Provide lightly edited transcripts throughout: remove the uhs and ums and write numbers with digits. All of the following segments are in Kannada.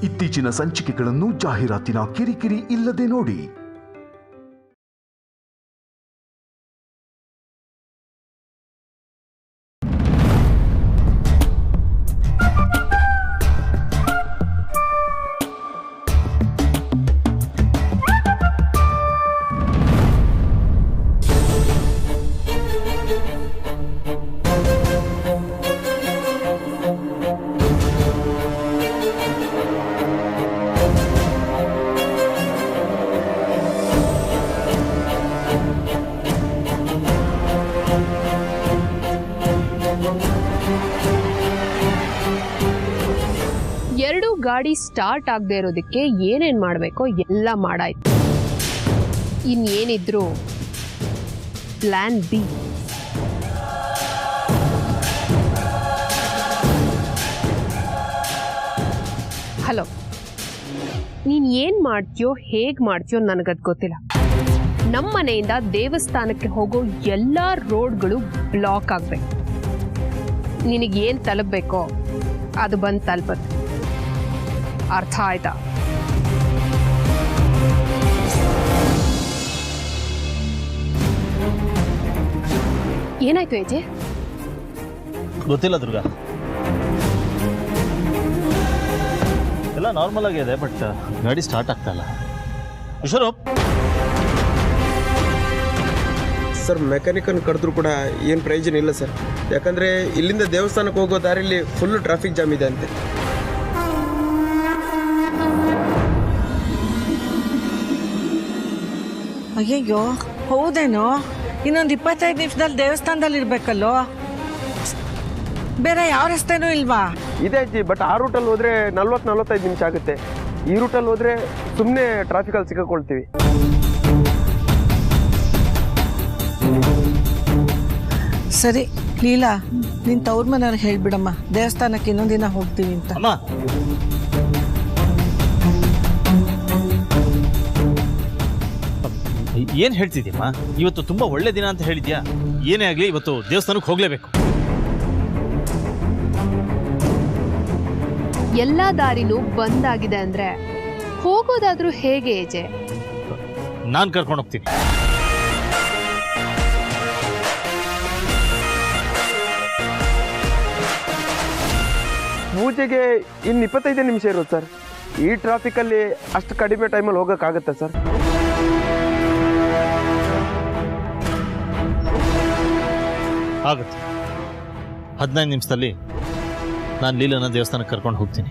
ಇತ್ತೀಚಿನ ಸಂಚಿಕೆಗಳನ್ನು ಜಾಹೀರಾತಿನ ಕಿರಿಕಿರಿ ಇಲ್ಲದೆ ನೋಡಿ. ಎರಡು ಗಾಡಿ ಸ್ಟಾರ್ಟ್ ಆಗದೆ ಇರೋದಕ್ಕೆ ಏನೇನ್ ಮಾಡಬೇಕೋ ಎಲ್ಲ ಮಾಡಾಯ್ತು. ಇನ್ನೇನಿದ್ರು ಪ್ಲಾನ್ ಬಿ. ಹಲೋ, ನೀನ್ ಏನ್ ಮಾಡ್ತೀಯೋ ಹೇಗ್ ಮಾಡ್ತೀಯೋ ನನಗದ್ ಗೊತ್ತಿಲ್ಲ. ನಮ್ಮ ಮನೆಯಿಂದ ದೇವಸ್ಥಾನಕ್ಕೆ ಹೋಗೋ ಎಲ್ಲಾ ರೋಡ್ಗಳು ಬ್ಲಾಕ್ ಆಗ್ಬೇಕು. ನಿನಗೇನ್ ತಲುಪಬೇಕೋ ಅದು ಬಂದು ತಲುಪತ್ತೆ. ಅರ್ಥ ಆಯ್ತಾ? ಏನಾಯ್ತು ಏಜೆ? ಗೊತ್ತಿಲ್ಲ ದುರ್ಗಾ, ಎಲ್ಲ ನಾರ್ಮಲ್ ಆಗಿದೆ, ಬಟ್ ಗಾಡಿ ಸ್ಟಾರ್ಟ್ ಆಗ್ತಾ ಇಲ್ಲ. ವಿಶ್ವರೂಪ್ ಸರ್, ಮೆಕ್ಯಾನಿಕನ್ನು ಕರೆದ್ರೂ ಕೂಡ ಏನು ಪ್ರಯೋಜನ ಇಲ್ಲ ಸರ್. ಯಾಕಂದರೆ ಇಲ್ಲಿಂದ ದೇವಸ್ಥಾನಕ್ಕೆ ಹೋಗೋ ದಾರಿಲಿ ಫುಲ್ಲು ಟ್ರಾಫಿಕ್ ಜಾಮ್ ಇದೆ ಅಂತೆ. ಅಯ್ಯಯ್ಯೋ, ಹೌದೇನೋ? ಇನ್ನೊಂದು 25 ನಿಮಿಷದಲ್ಲಿ ದೇವಸ್ಥಾನದಲ್ಲಿ ಇರಬೇಕಲ್ಲೋ. ಬೇರೆ ಯಾವ ರಸ್ತೆನೂ ಇಲ್ವಾ? ಇದೆ ಅಜ್ಜಿ, ಬಟ್ ಆ ರೂಟಲ್ಲಿ ಹೋದರೆ 40-45 ನಿಮಿಷ ಆಗುತ್ತೆ. ಈ ರೂಟಲ್ಲಿ ಹೋದರೆ ಸುಮ್ಮನೆ ಟ್ರಾಫಿಕಲ್ಲಿ ಸಿಕ್ಕಾಕೊಳ್ತೀವಿ. ಸರಿ ಲೀಲಾ, ನಿನ್ನ ತವ್ರ ಮನೆಯವ್ರಿಗೆ ಹೇಳ್ಬಿಡಮ್ಮ, ದೇವಸ್ಥಾನಕ್ಕೆ ಇನ್ನೊಂದಿನ ಹೋಗ್ತೀವಿ ಅಂತ. ಅಮ್ಮ, ಏನ್ ಹೇಳ್ತಿದ್ಯಮ್ಮ? ಇವತ್ತು ತುಂಬಾ ಒಳ್ಳೆ ದಿನ ಅಂತ ಹೇಳಿದ್ಯಾ. ಏನೇ ಆಗ್ಲಿ ಇವತ್ತು ದೇವಸ್ಥಾನಕ್ಕೆ ಹೋಗ್ಲೇಬೇಕು. ಎಲ್ಲಾ ದಾರಿನೂ ಬಂದಾಗಿದೆ ಅಂದ್ರೆ ಹೋಗೋದಾದ್ರೂ ಹೇಗೆ ಏಜೆ? ನಾನ್ ಕರ್ಕೊಂಡು ಹೋಗ್ತೀನಿ. ಪೂಜೆಗೆ ಇನ್ನು 25 ನಿಮಿಷ ಇರುತ್ತೆ ಸರ್. ಈ ಟ್ರಾಫಿಕಲ್ಲಿ ಅಷ್ಟು ಕಡಿಮೆ ಟೈಮಲ್ಲಿ ಹೋಗೋಕ್ಕಾಗತ್ತಾ ಸರ್? ಆಗುತ್ತೆ. 15 ನಿಮಿಷದಲ್ಲಿ ನಾನು ಲೀಲನ ದೇವಸ್ಥಾನಕ್ಕೆ ಕರ್ಕೊಂಡು ಹೋಗ್ತೀನಿ.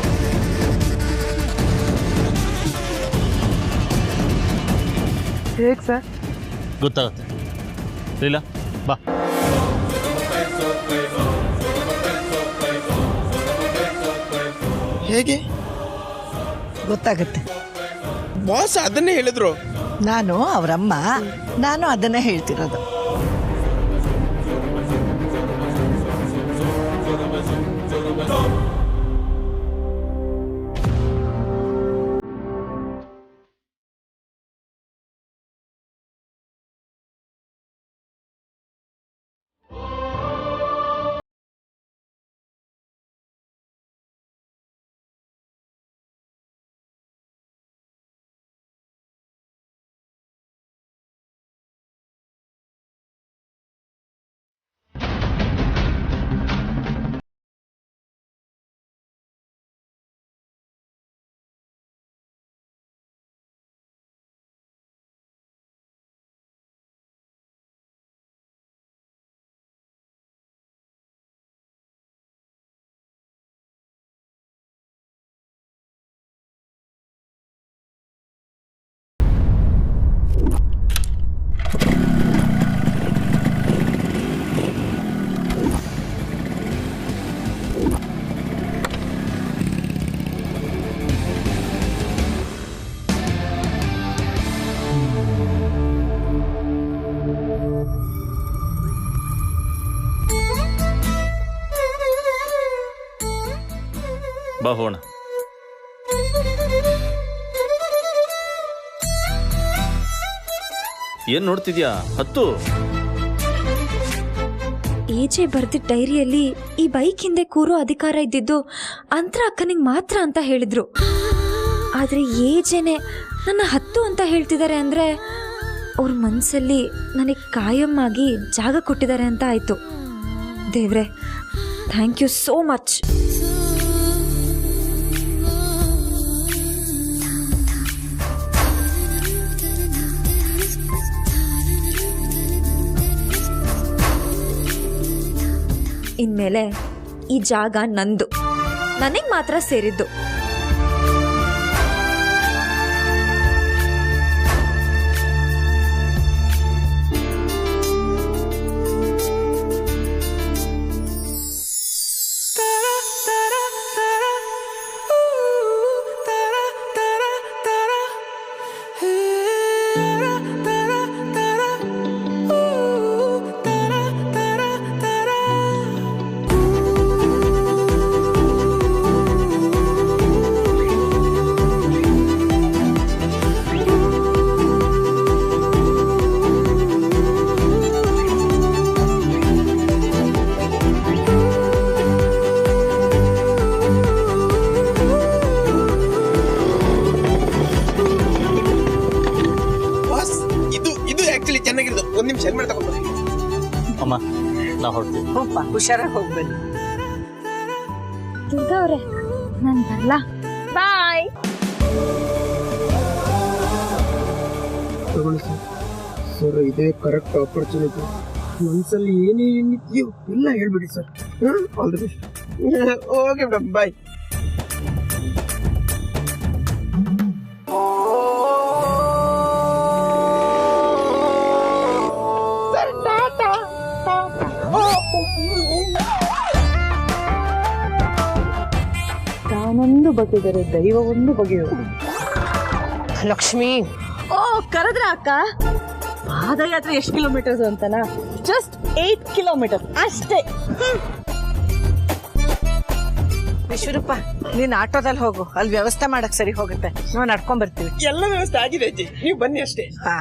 ಹೇಗೆ ಸರ್? ಗೊತ್ತಾಗುತ್ತೆ. ಲೀಲಾ ಬಾ. ಹೇಗೆ ಗೊತ್ತಾಗುತ್ತೆ? ಬಾಸ್ ಅದನ್ನೇ ಹೇಳಿದ್ರು. ನಾನು ಅವರಮ್ಮ, ನಾನು ಅದನ್ನೇ ಹೇಳ್ತಿರೋದು. ಬಾ ಹೋಣ. ಏನ್ ನೋಡ್ತಿದ್ಯಾ? ಹತ್ತು. ಏಜೆ ಬರ್ದಿದ್ದ ಡೈರಿಯಲ್ಲಿ ಈ ಬೈಕ್ ಹಿಂದೆ ಕೂರೋ ಅಧಿಕಾರ ಇದ್ದಿದ್ದು ಅಂತರ ಅಕ್ಕನಿಗೆ ಮಾತ್ರ ಅಂತ ಹೇಳಿದ್ರು. ಆದರೆ ಏಜೇನೆ ನನ್ನ 10 ಅಂತ ಹೇಳ್ತಿದ್ದಾರೆ ಅಂದರೆ ಅವ್ರ ಮನಸ್ಸಲ್ಲಿ ನನಗೆ ಕಾಯಂ ಆಗಿ ಜಾಗ ಕೊಟ್ಟಿದ್ದಾರೆ ಅಂತ ಆಯಿತು. ದೇವ್ರೆ, ಥ್ಯಾಂಕ್ ಯು ಸೋ ಮಚ್. ಇನ್ಮೇಲೆ ಈ ಜಾಗ ನಂದು, ನನಗೆ ಮಾತ್ರ ಸೇರಿದ್ದು. ಚೆನ್ನಾಗಿರೋದು. ಒಂದು ನಿಮಿಷ ಹೆಲ್ಮೆಟ್ ತಗೊಂಡು ಅಮ್ಮ, ನಾ ಹೊರಡ್ತೀವಿ. ಹೋಗ್ಪ, ಹುಷಾರಾಗಿ ಹೋಗ್ಬೇಡಿ. ದುರ್ಗಾ ಅವ್ರೆ, ನಾನು ಬರಲ್ಲ. ಬಾಯ್. ತಗೊಳ್ಳಿ ಸರ್. ಸರ್, ಇದೇ ಕರೆಕ್ಟ್ ಆಪರ್ಚುನಿಟಿ. ಮನಸ್ಸಲ್ಲಿ ಏನೇನಿದೆಯೋ ಎಲ್ಲ ಹೇಳ್ಬಿಡಿ ಸರ್. All the best. Okay madam, bye. ತಾನೊಂದು ಬಗೆದರೆ ದೈವ ಒಂದು ಬಗೆಯು. ಲಕ್ಷ್ಮಿ, ಓ ಕರೆದ್ರ ಅಕ್ಕ? ಪಾದಯಾತ್ರೆ ಎಷ್ಟು ಕಿಲೋಮೀಟರ್ಸ್ ಅಂತನಾ? ಜಸ್ಟ್ 8 ಕಿಲೋಮೀಟರ್ ಅಷ್ಟೇ. ವಿಶ್ವರೂಪ, ನೀನ್ ಆಟೋದಲ್ಲಿ ಹೋಗು, ಅಲ್ಲಿ ವ್ಯವಸ್ಥೆ ಮಾಡಕ್ ಸರಿ ಹೋಗುತ್ತೆ. ನಾವು ನಡ್ಕೊಂಡ್ ಬರ್ತೀವಿ. ಎಲ್ಲ ವ್ಯವಸ್ಥೆ ಆಗಿದೆ ಅಜ್ಜಿ, ನೀವು ಬನ್ನಿ ಅಷ್ಟೇ. ಹಾ,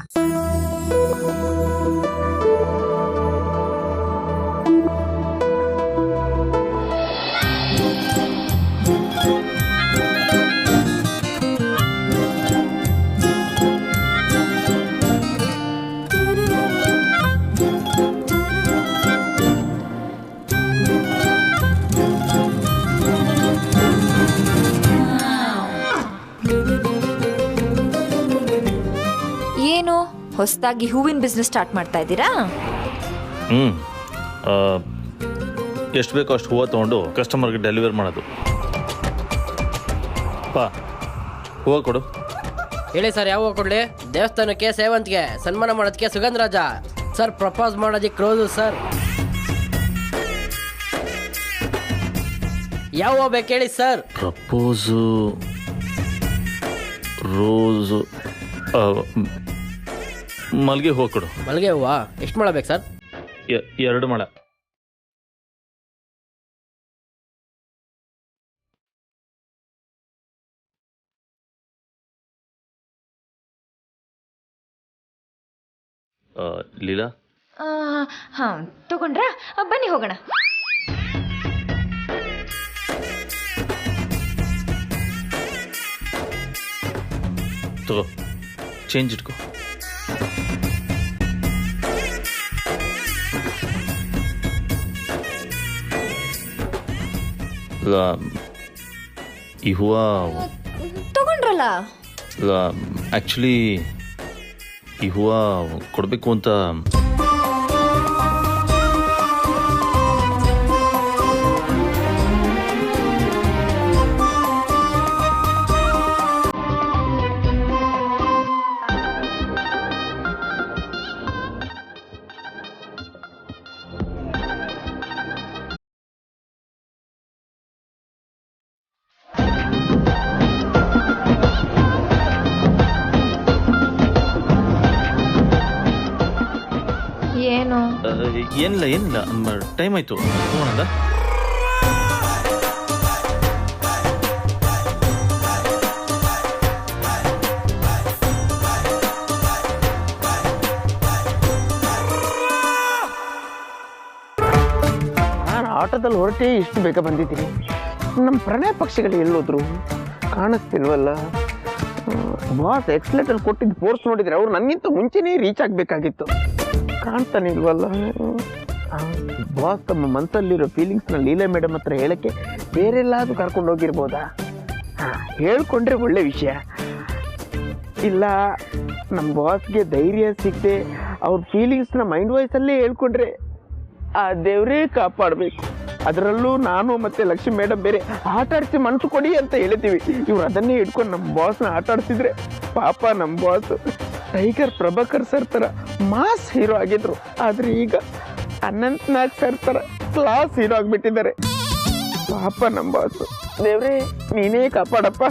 ಏನು ಹೊಸದಾಗಿ ಹೂವಿನ ಬಿಸ್ನೆಸ್ ಸ್ಟಾರ್ಟ್ ಮಾಡ್ತಾ ಇದ್ದೀರಾ? ಎಷ್ಟು ಬೇಕೋ ಅಷ್ಟು ಹೂವು ತೊಗೊಂಡು ಕಸ್ಟಮರ್ಗೆ ಡೆಲಿವರ್ ಮಾಡೋದು. ಪಾ, ಹೂವು ಕೊಡು. ಹೇಳಿ ಸರ್, ಯಾವ ಹೂವು ಕೊಡಲಿ? ದೇವಸ್ಥಾನಕ್ಕೆ, ಸೇವಂತಿಗೆ, ಸನ್ಮಾನ ಮಾಡೋದಕ್ಕೆ ಸುಗಂಧರಾಜ ಸರ್, ಪ್ರಪೋಸ್ ಮಾಡೋದಕ್ಕೆ ರೋಸು ಸರ್. ಯಾವ ಹೂವು ಬೇಕು ಹೇಳಿ ಸರ್? ಪ್ರಪೋಸು, ರೋಸು, ಮಲ್ಲಿಗೆ ಹೂವು ಕೊಡು. ಮಲ್ಲಿಗೆ ಹೂವು ಎಷ್ಟು ಮೊಳ ಬೇಕು ಸರ್? 2 ಮೊಳ. ಲೀಲಾ, ಹಾಂ, ತಗೊಂಡ್ರಾ? ಬನ್ನಿ ಹೋಗೋಣ. ತಗೋ, ಚೇಂಜ್ ಇಟ್ಕೋ. ಈ ಹೂವು ತಗೊಂಡ್ರಲ್ಲ? ಆ್ಯಕ್ಚುಲಿ ಈ ಹೂವು ಕೊಡಬೇಕು ಅಂತ. ಏನಿಲ್ಲ, ಟೈಮ್ ಆಯ್ತು. ಹೋಗೋಣ. ನಾನು ಆಟೋದಲ್ಲಿ ಹೊರಟೆ ಇಷ್ಟು ಬೇಗ ಬಂದಿದ್ದೀನಿ. ನಮ್ಮ ಪ್ರಣಯ ಪಕ್ಷಿಗಳು ಎಲ್ಲೋದ್ರು ಕಾಣಿಸ್ತಿಲ್ವಲ್ಲ? ಬಾಸ್ ಎಕ್ಸ್ಲೇಟರ್ ಕೊಟ್ಟಿದ್ದು ಫೋರ್ಸ್ ನೋಡಿದ್ರೆ ಅವ್ರು ನನಗಿಂತ ಮುಂಚೆನೇ ರೀಚ್ ಆಗಬೇಕಾಗಿತ್ತು. ಕಾಣ್ತಾನಿಲ್ವಲ್ಲ ಬಾಸ್. ತಮ್ಮ ಮನಸ್ಸಲ್ಲಿರೋ ಫೀಲಿಂಗ್ಸ್ನ ಲೀಲಾ ಮೇಡಮ್ ಹತ್ರ ಹೇಳಕ್ಕೆ ಬೇರೆಲ್ಲಾದ್ರೂ ಕರ್ಕೊಂಡು ಹೋಗಿರ್ಬೋದಾ? ಹೇಳ್ಕೊಂಡ್ರೆ ಒಳ್ಳೆ ವಿಷಯ. ಇಲ್ಲ ನಮ್ಮ ಬಾಸ್ಗೆ ಧೈರ್ಯ ಸಿಗದೆ ಅವ್ರ ಫೀಲಿಂಗ್ಸ್ನ ಮೈಂಡ್ ವಾಯ್ಸಲ್ಲೇ ಹೇಳ್ಕೊಂಡ್ರೆ ಆ ದೇವರೇ ಕಾಪಾಡಬೇಕು. ಅದರಲ್ಲೂ ನಾನು ಮತ್ತು ಲಕ್ಷ್ಮಿ ಮೇಡಮ್ ಬೇರೆ ಆಟ ಆಡಿಸಿ ಮನಸ್ಸು ಕೊಡಿ ಅಂತ ಹೇಳ್ತೀವಿ. ಇವ್ರು ಅದನ್ನೇ ಹಿಡ್ಕೊಂಡು ನಮ್ಮ ಬಾಸ್ನ ಆಟ ಆಡಿಸಿದ್ರೆ ಪಾಪ ನಮ್ಮ ಬಾಸ್ ಟೈಗರ್ ಪ್ರಭಾಕರ್ ಸರ್ ಥರ ಮಾಸ್ ಹೀರೋ ಆಗಿದ್ರು. ಆದರೆ ಈಗ ಅನಂತ್ ನಾಗ್ ಸರ್ ಥರ ಕ್ಲಾಸ್ ಹೀರೋ ಆಗಿಬಿಟ್ಟಿದ್ದಾರೆ. ಪಾಪ ನಮ್ಮ ಬಾಸ್. ದೇವ್ರೇ ನೀನೇ ಕಾಪಾಡಪ್ಪ.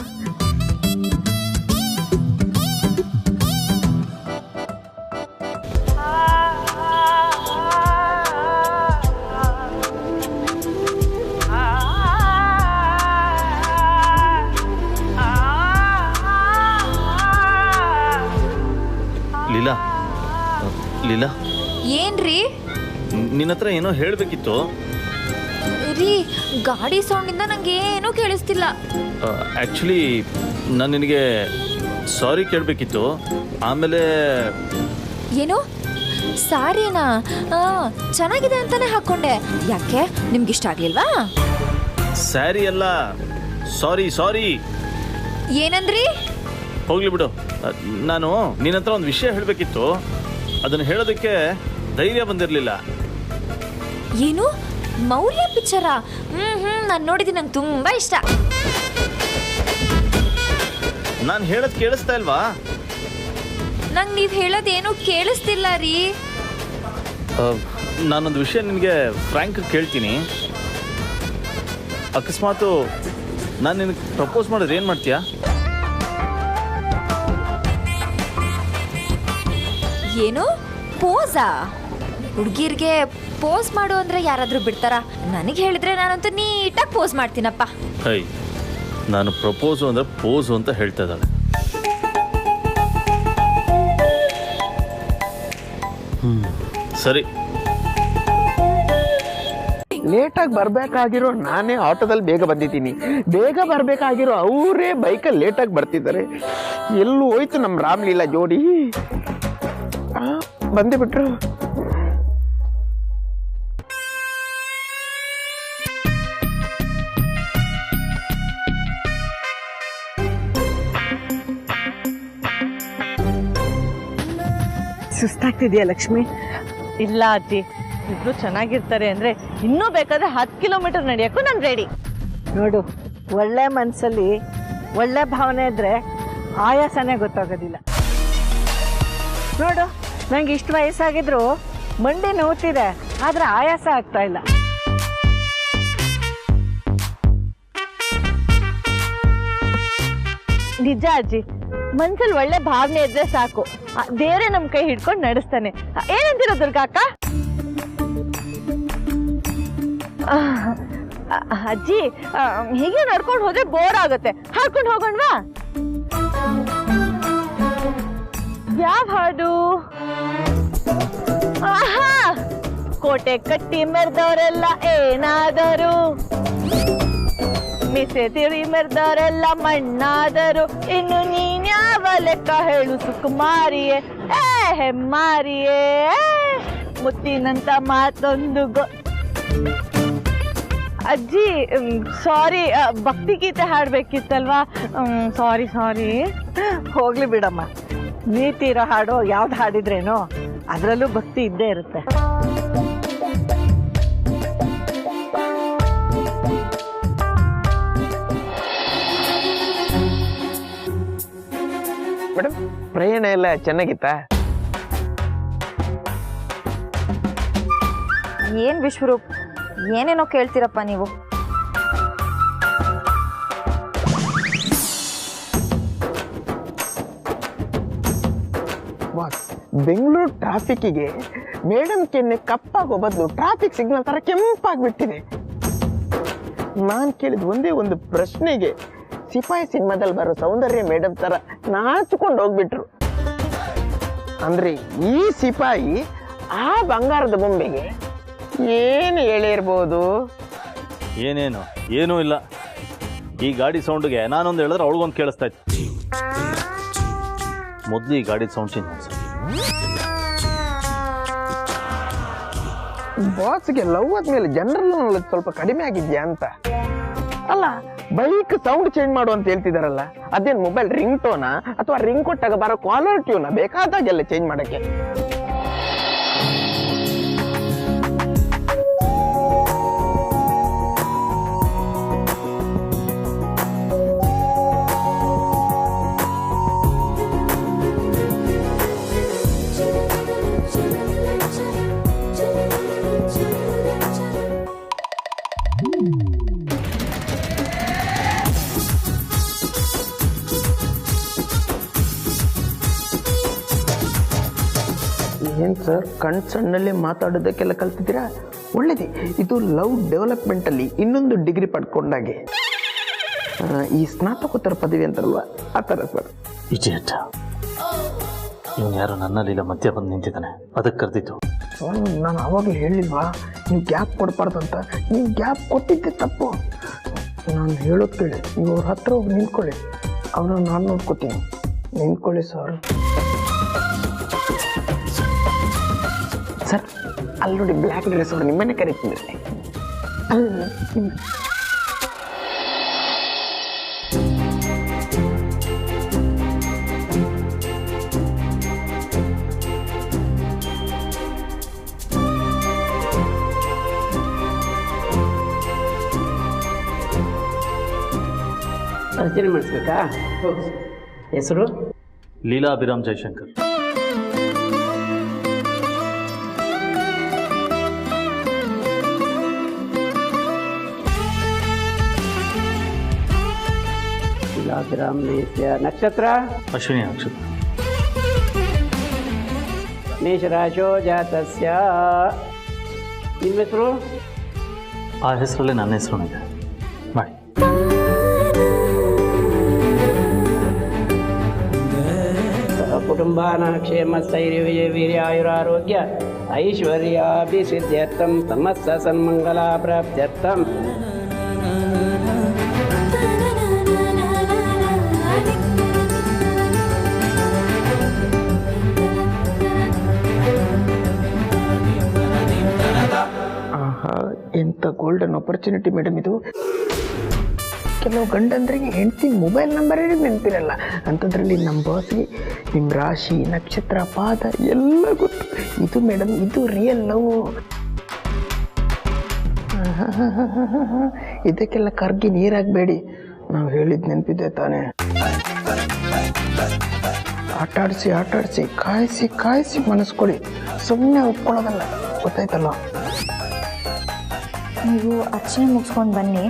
ಲೀಲಾ ಲೀಲಾ, ಏನ್ರಿ ನಿನ್ನ ಹತ್ರ ಏನೋ ಹೇಳಬೇಕಿತ್ತು ರೀ. ಗಾಡಿ ಸೌಂಡಿಂದ ನಂಗೆ ಏನೂ ಕೇಳಿಸ್ತಿಲ್ಲ. ಆ್ಯಕ್ಚುಲಿ ನಾನು ನಿನಗೆ ಸಾರಿ ಕೇಳಬೇಕಿತ್ತು. ಆಮೇಲೆ ಏನು ಸಾರಿನಾ? ಚೆನ್ನಾಗಿದೆ ಅಂತಾನೆ ಹಾಕ್ಕೊಂಡೆ. ಯಾಕೆ ನಿಮ್ಗೆ ಇಷ್ಟ ಆಗ್ಲಿಲ್ವಾ? ಸ್ಯಾರಿ ಅಲ್ಲ, ಸಾರಿ ಸಾರಿ. ಏನಂದ್ರಿ? ಹೋಗ್ಲಿ ಬಿಡು. ನಾನು ನಿನ್ನ ಹತ್ರ ಒಂದು ವಿಷಯ ಹೇಳಬೇಕಿತ್ತು. ಅದನ್ನು ಹೇಳೋದಕ್ಕೆ ಧೈರ್ಯ ಬಂದಿರಲಿಲ್ಲ. ಏನು ಮೌಲ್ಯ ಪಿಕ್ಚರಾ? ನಾನು ನೋಡಿದ್ದೀನಿ, ನಂಗೆ ತುಂಬಾ ಇಷ್ಟ. ನಾನು ಹೇಳೋದು ಕೇಳಿಸ್ತಾ ಇಲ್ವಾ? ನಂಗೆ ನೀವು ಹೇಳೋದೇನು ಕೇಳಿಸ್ತಿಲ್ಲ ರೀ. ನಾನೊಂದು ವಿಷಯ ನಿನಗೆ ಫ್ರ್ಯಾಂಕ್ ಕೇಳ್ತೀನಿ. ಅಕಸ್ಮಾತು ನಾನು ನಿನಗೆ ಪ್ರಪೋಸ್ ಮಾಡಿದ್ರೆ ಏನು ಮಾಡ್ತೀಯಾ? ಏನು ಪೋಸಾ? ಹುಡುಗಿರ್ಗೆ ಪೋಸ್ ಮಾಡು ಅಂದ್ರೆ ಯಾರಾದ್ರೂ ಬಿಡ್ತಾರ? ನನಗೆ ಹೇಳಿದ್ರೆ ನಾನಂತೂ ನೀಟಾಗಿ ಪೋಸ್ ಮಾಡ್ತೀನಪ್ಪ. ಹೈ, ನಾನು ಪ್ರಪೋಸು ಅಂದ್ರೆ ಪೋಸು ಅಂತ ಹೇಳ್ತಾ ಇದ್ದಾಳೆ. ಸರಿ. ಲೇಟಾಗಿ ಬರಬೇಕಾಗಿರೋ ನಾನೇ ಆಟೋದಲ್ಲಿ ಬೇಗ ಬಂದಿದ್ದೀನಿ. ಬೇಗ ಬರಬೇಕಾಗಿರೋ ಅವರೇ ಬೈಕಲ್ಲಿ ಲೇಟಾಗಿ ಬರ್ತಿದ್ದಾರೆ. ಎಲ್ಲೂ ಹೋಯ್ತು ನಮ್ಮ ರಾಮ್ಲೀಲಾ ಜೋಡಿ. ಬಂದೇ ಬಿಟ್ರು. ಸುಸ್ತಾಗ್ತಿದೆಯಾ ಲಕ್ಷ್ಮಿ? ಇಲ್ಲ ಅಜ್ಜಿ, ಇಬ್ರು ಚೆನ್ನಾಗಿರ್ತಾರೆ ಅಂದ್ರೆ ಇನ್ನೂ ಬೇಕಾದ್ರೆ 10 ಕಿಲೋಮೀಟರ್ ನಡೆಯೋಕ್ಕೂ ನಾನು ರೆಡಿ. ನೋಡು, ಒಳ್ಳೆ ಮನಸ್ಸಲ್ಲಿ ಒಳ್ಳೆ ಭಾವನೆ ಇದ್ರೆ ಆಯಾಸನೇ ಗೊತ್ತಾಗೋದಿಲ್ಲ. ನೋಡು, ನಂಗೆ ಇಷ್ಟು ವಯಸ್ಸಾಗಿದ್ರು ಮಂಡಿ ನೋವ್ತಿದೆ, ಆದ್ರೆ ಆಯಾಸ ಆಗ್ತಾ ಇಲ್ಲ. ನಿಜ ಅಜ್ಜಿ, ಮನ್ಸಲ್ಲಿ ಒಳ್ಳೆ ಭಾವನೆ ಇದ್ರೆ ಸಾಕು, ದೇವರೇ ನಮ್ ಕೈ ಹಿಡ್ಕೊಂಡು ನಡೆಸ್ತಾನೆ. ಏನಂತೀರ ದುರ್ಗಾ ಅಕ್ಕ? ಅಜ್ಜಿ, ಹೀಗೆ ನಡ್ಕೊಂಡು ಹೋದ್ರೆ ಬೋರ್ ಆಗುತ್ತೆ, ಹಾಡ್ಕೊಂಡು ಹೋಗೋಣವಾ? ಯಾವ ಹಾಡು? ಆಹಾ, ಕೋಟೆ ಕಟ್ಟಿ ಮೆರೆದವರೆಲ್ಲ ಏನಾದರು, ಮಿಸೆ ತಿರಿ ಮೆರೆದವರೆಲ್ಲ ಮಣ್ಣಾದರು, ಇನ್ನು ನೀನ್ಯಾವ ಲೆಕ್ಕ ಹೇಳು ಸುಕುಮಾರಿಯೇ, ಹೆಮ್ಮಾರಿಯೇ, ಮುತ್ತಿನಂತ ಮಾತೊಂದು ಅಜ್ಜಿ ಸಾರಿ, ಭಕ್ತಿಗೀತೆ ಹಾಡ್ಬೇಕಿತ್ತಲ್ವಾ? ಸಾರಿ ಸಾರಿ. ಹೋಗ್ಲಿ ಬಿಡಮ್ಮ, ನೀತಿ ಇರೋ ಹಾಡು ಯಾವ್ದು ಹಾಡಿದ್ರೇನೋ ಅದರಲ್ಲೂ ಭಕ್ತಿ ಇದ್ದೇ ಇರುತ್ತೆ. ಮೇಡಮ್, ಪ್ರಯಾಣ ಎಲ್ಲ ಚೆನ್ನಾಗಿತ್ತಾ? ಏನ್ ವಿಶ್ವರೂಪ್, ಏನೇನೋ ಕೇಳ್ತೀರಪ್ಪ ನೀವು. ಬೆಂಗಳೂರು ಟ್ರಾಫಿಕ್ಕಿಗೆ ಮೇಡಮ್ ಕೆನ್ನೆ ಕಪ್ಪಾಗೋ ಬದಲು ಟ್ರಾಫಿಕ್ ಸಿಗ್ನಲ್ ತರ ಕೆಂಪಾಗ್ಬಿಟ್ಟಿದೆ. ನಾನು ಕೇಳಿದ ಒಂದೇ ಒಂದು ಪ್ರಶ್ನೆಗೆ ಸಿಪಾಯಿ ಸಿನಿಮಾದಲ್ಲಿ ಬರೋ ಸೌಂದರ್ಯ ಮೇಡಮ್ ತರ ನಾಚಿಕೊಂಡು ಹೋಗ್ಬಿಟ್ರು. ಅಂದ್ರೆ ಈ ಸಿಪಾಯಿ ಆ ಬಂಗಾರದ ಬೊಂಬೆಗೆ ಏನು ಹೇಳಿರ್ಬೋದು? ಏನೇನು ಏನೂ ಇಲ್ಲ. ಈ ಗಾಡಿ ಸೌಂಡ್ಗೆ ನಾನೊಂದು ಹೇಳಿದ್ರೆ ಅವಳಿಗೊಂದು ಕೇಳಿಸ್ತಾ ಇತ್ತು. ಮೊದಲು ಈ ಗಾಡಿ ಸೌಂಡ್ ಚೇಂಜ್ ಮಾಡಿ ಸರ್. ಬಾಸ್ಗೆ ಲವ್ ಆದ್ಮೇಲೆ ಜನರಲ್ ನಾಲೆಜ್ ಸ್ವಲ್ಪ ಕಡಿಮೆ ಆಗಿದ್ಯಾ ಅಂತ. ಅಲ್ಲ, ಬೈಕ್ ಸೌಂಡ್ ಚೇಂಜ್ ಮಾಡು ಅಂತ ಹೇಳ್ತಿದಾರಲ್ಲ, ಅದೇನ್ ಮೊಬೈಲ್ ರಿಂಗ್ ಟೋನಾ ಅಥವಾ ರಿಂಗ್ ಕೊಟ್ಟಾಗ ಬರೋ ಕಾಲರ್ ಟ್ಯೂನಾ ಬೇಕಾದಾಗೆಲ್ಲ ಚೇಂಜ್ ಮಾಡಕ್ಕೆ? ಏನ್ ಸರ್, ಕಣ್ ಸಣ್ಣಲ್ಲೇ ಮಾತಾಡೋದಕ್ಕೆಲ್ಲ ಕಲ್ತಿದ್ದೀರಾ? ಒಳ್ಳೇದೇ. ಇದು ಲವ್ ಡೆವಲಪ್ಮೆಂಟ್ ಅಲ್ಲಿ ಇನ್ನೊಂದು ಡಿಗ್ರಿ ಪಡ್ಕೊಂಡಾಗೆ. ಈ ಸ್ನಾತಕೋತ್ತರ ಪದವಿ ಅಂತಾರಲ್ವಾ, ಆ ಥರ ಸರ್. ವಿಜಯಟ, ಇವನು ಯಾರೋ ನನ್ನಲ್ಲಿಲ್ಲ ಮಧ್ಯ ಬಂದು ನಿಂತಿದ್ದಾನೆ, ಅದಕ್ಕೆ ಕರೆದಿತ್ತು. ನಾನು ಆವಾಗಲೇ ಹೇಳಿಲ್ವಾ ನೀವು ಗ್ಯಾಪ್ ಕೊಡಬಾರ್ದಂತ? ನೀವು ಗ್ಯಾಪ್ ಕೊಟ್ಟಿದ್ದೆ ತಪ್ಪು. ನಾನು ಹೇಳೋದು ಕೇಳಿ, ನೀವು ಅವ್ರ ಹತ್ರ ಹೋಗಿ ನಿಂತ್ಕೊಳ್ಳಿ, ಅವನ ನಾನು ನೋಡ್ಕೋತೀನಿ. ನಿಂತ್ಕೊಳ್ಳಿ ಸರ್. ಸರ್, ಅಲ್ಲಿ ನೋಡಿ ಬ್ಲ್ಯಾಕ್ ಡ್ರೆಸ್ ಅವರು ನಿಮ್ಮನ್ನೇ ಕರೀತಿದ್ದಾರೆ. ಪರಿಚಯ ಮಾಡಿಸ್ಬೇಕಾ? ಹೆಸರು ಲೀಲಾ ಅಭಿರಾಮ್ ಜಯಶಂಕರ್. ಅಭಿರಾಮ್. ನಕ್ಷತ್ರ ಅಶ್ವಿನಿ ನಕ್ಷತ್ರ. ಮೇಷರಾಶೋ ಜಾತಸ್ಯ. ನಿಮ್ಮ ಹೆಸರು? ಆ ಹೆಸರಲ್ಲೇ ನನ್ನ ಹೆಸರು ಇದೆ ಮಾಡಿ. ಕುಟುಂಬಾನಾಂ ಕ್ಷೇಮ ಸ್ಥೈರ್ಯ ವಿಜಯ ವೀರ್ಯ ಆಯುರಾರೋಗ್ಯ ಐಶ್ವರ್ಯಾಭಿಸಿದ್ಧ್ಯರ್ಥಂ ಸಮಸ್ತ ಸನ್ಮಂಗಲ ಪ್ರಾಪ್ತ್ಯರ್ಥಂ. ಎಂಥ ಗೋಲ್ಡನ್ ಆಪರ್ಚುನಿಟಿ ಮೇಡಮ್ ಇದು. ಕೆಲವು ಗಂಡಂದ್ರಿಗೆ ಹೆಂಡತಿ ಮೊಬೈಲ್ ನಂಬರೇ ನೆನಪಿರಲ್ಲ, ಅಂಥದ್ರಲ್ಲಿ ನಮ್ಮ ಬಾಸ್ಗೆ ನಿಮ್ಮ ರಾಶಿ, ನಕ್ಷತ್ರ, ಪಾದ ಎಲ್ಲ ಗೊತ್ತು. ಇದು ಮೇಡಮ್, ಇದು ರಿಯಲ್ ಲವ್. ಇದಕ್ಕೆಲ್ಲ ಕರ್ಗಿ ನೀರಾಗಬೇಡಿ. ನಾವು ಹೇಳಿದ್ದು ನೆನಪಿದೆ ತಾನೇ? ಆಟಾಡಿಸಿ ಕಾಯಿಸಿ ಮನಸ್ಕೊಡಿ, ಸುಮ್ಮನೆ ಒಪ್ಕೊಳ್ಳೋದಲ್ಲ, ಗೊತ್ತಾಯ್ತಲ್ಲ? ನೀವು ಅರ್ಚನೆ ಮುಗಿಸ್ಕೊಂಡು ಬನ್ನಿ,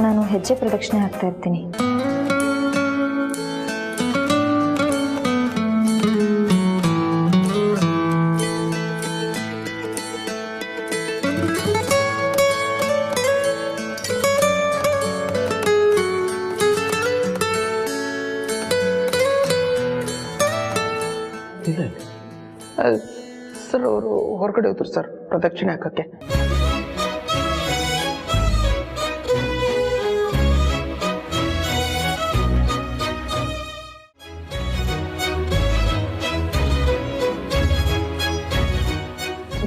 ನಾನು ಹೆಜ್ಜೆ ಪ್ರದಕ್ಷಿಣೆ ಹಾಕ್ತಾ ಇರ್ತೀನಿ. ಸರ್, ಅವರು ಹೊರಗಡೆ ಹೋದ್ರು ಸರ್ ಪ್ರದಕ್ಷಿಣೆ ಹಾಕಕ್ಕೆ.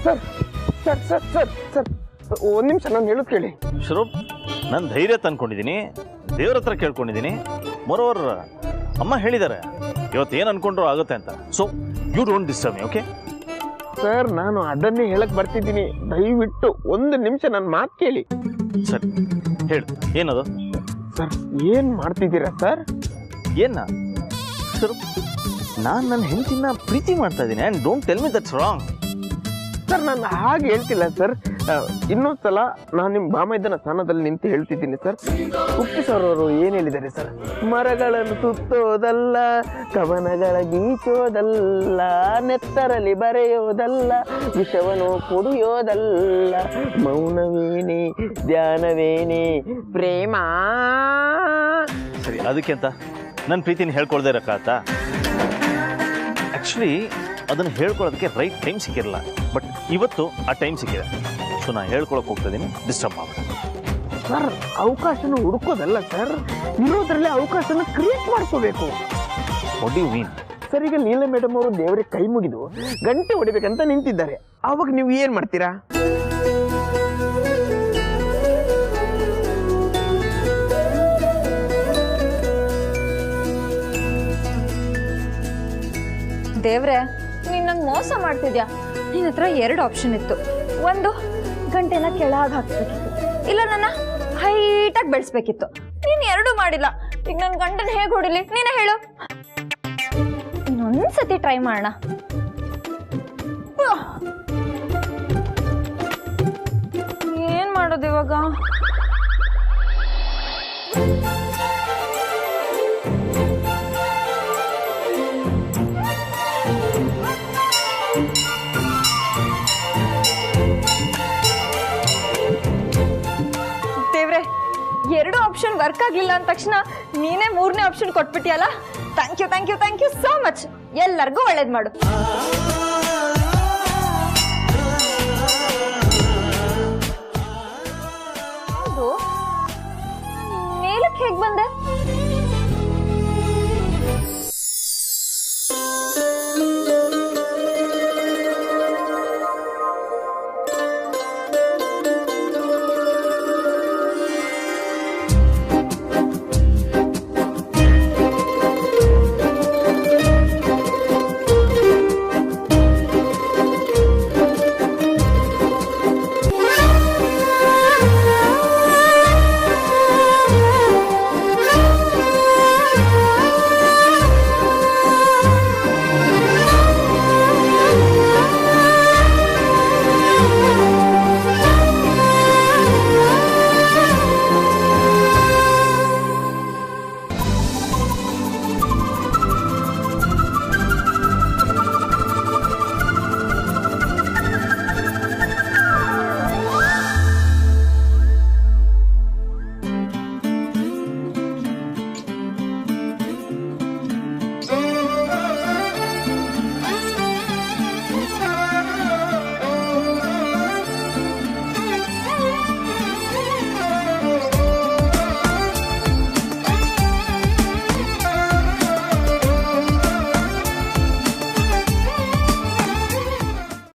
Sir sir sir sir sir ಒಂದು ನಿಮಿಷ, ನಾನು ಹೇಳೋದು ಕೇಳಿ. ಸ್ವರೂಪ್, ನಾನು ಧೈರ್ಯ ತಂದ್ಕೊಂಡಿದ್ದೀನಿ, ದೇವ್ರ ಹತ್ರ ಕೇಳ್ಕೊಂಡಿದ್ದೀನಿ. ಮೋರೋವರ್ ಅಮ್ಮ ಹೇಳಿದ್ದಾರೆ ಇವತ್ತು ಏನು ಅನ್ಕೊಂಡ್ರು ಆಗುತ್ತೆ ಅಂತ. So you don't disturb me, okay? Sir, ನಾನು ಅದನ್ನೇ ಹೇಳಕ್ ಬರ್ತಿದ್ದೀನಿ. ದಯವಿಟ್ಟು ಒಂದು ನಿಮಿಷ ನನ್ನ ಮಾತು ಕೇಳಿ. ಸರಿ ಹೇಳು, ಏನದು? ಸರ್, ಏನು ಮಾಡ್ತಿದ್ದೀರಾ ಸರ್? ಏನ ಸ್ವರೂಪ್, ನಾನು ನನ್ನ ಹೆಂಡತಿನ ಪ್ರೀತಿ ಮಾಡ್ತಾ ಇದ್ದೀನಿ. And don't tell me that's wrong. Sir, ನಾನು ಹಾಗೆ ಹೇಳ್ತಿಲ್ಲ ಸರ್. ಇನ್ನೊಂದ್ಸಲ ನಾನು ನಿಮ್ಮ ಬಾಮೈದನ ಸ್ಥಾನದಲ್ಲಿ ನಿಂತು ಹೇಳ್ತಿದ್ದೀನಿ ಸರ್. ಉಪ್ಪಿ ಸರ್ ಅವರು ಏನು ಹೇಳಿದ್ದಾರೆ ಸರ್? ಮರಗಳನ್ನು ಸುತ್ತೋದಲ್ಲ, ಕವನಗಳ ಗೀಚೋದಲ್ಲ, ನೆತ್ತರಲ್ಲಿ ಬರೆಯೋದಲ್ಲ, ವಿಷವನ್ನು ಕುಡಿಯೋದಲ್ಲ, ಮೌನವೇನೆ ಧ್ಯಾನವೇನೆ ಪ್ರೇಮ. ಸರಿ, ಅದಕ್ಕೆ ಅಂತ ನನ್ನ ಪ್ರೀತಿನ ಹೇಳ್ಕೊಳ್ದೇ ಇರೋಕ್ಕಾಗತ್ತಾ? ಆ್ಯಕ್ಚುಲಿ ಅದನ್ನು ಹೇಳ್ಕೊಳ್ಳೋದಕ್ಕೆ ರೈಟ್ ಟೈಮ್ ಸಿಕ್ಕಿರಲ್ಲ, ಬಟ್ ಇವತ್ತು ಆ ಟೈಮ್ ಸಿಕ್ಕಿದೆ. ಸೊ ನಾನು ಹೇಳ್ಕೊಳಕ್ಕೆ ಹೋಗ್ತಾ ಇದ್ದೀನಿ, ಡಿಸ್ಟರ್ಬ್ ಮಾಡಬೇಡ. ಸರ್, ಅವಕಾಶನ ಹುಡುಕೋದಲ್ಲ ಸರ್, ಇರೋದ್ರಲ್ಲೇ ಅವಕಾಶನ ಕ್ರಿಯೇಟ್ ಮಾಡ್ಕೋಬೇಕು. What do you mean? Sir ಈಗ ಲೀಲಾ ಮೇಡಮ್ ಅವರು ದೇವರಿಗೆ ಕೈ ಮುಗಿದು ಗಂಟೆ ಹೊಡಿಬೇಕಂತ ನಿಂತಿದ್ದಾರೆ, ಆವಾಗ ನೀವು ಏನ್ ಮಾಡ್ತೀರಾ? ದೇವ್ರೆ, ನೀನು ನಂಗೆ ಮೋಸ ಮಾಡ್ತಿದ್ಯಾ. ನಿನ್ನ ಹತ್ರ 2 ಆಪ್ಷನ್ ಇತ್ತು. ಒಂದು, ಗಂಟೆನ ಕೆಳಗೆ ಹಾಕ್ಬೇಕಿತ್ತು, ಇಲ್ಲ ನನ್ನ ಹೈಟಾಗಿ ಬೆಳೆಸ್ಬೇಕಿತ್ತು. ನೀನು 2 ಮಾಡಿಲ್ಲ. ಈಗ ನನ್ನ ಗಂಟನ ಹೇಗೆ ಹೊಡಿಲಿ ನೀನೇ ಹೇಳು. ಇನ್ನೊಂದ್ಸತಿ ಟ್ರೈ ಮಾಡೋಣ. ಏನ್ ಮಾಡೋದು ಇವಾಗ? ದೇವ್ರೆ, 2 ಆಪ್ಷನ್ ವರ್ಕ್ ಆಗ್ಲಿಲ್ಲ ಅಂದ ತಕ್ಷಣ ನೀನೇ 3ನೇ ಆಪ್ಷನ್ ಕೊಟ್ಬಿಟ್ಟಿಯಲ್ಲ. Thank you so much. ಎಲ್ಲರಿಗೂ ಒಳ್ಳೇದು ಮಾಡು. ಹೌದು, ಮೇಲಕ್ಕೆ ಹೇಗೆ ಬಂದೆ?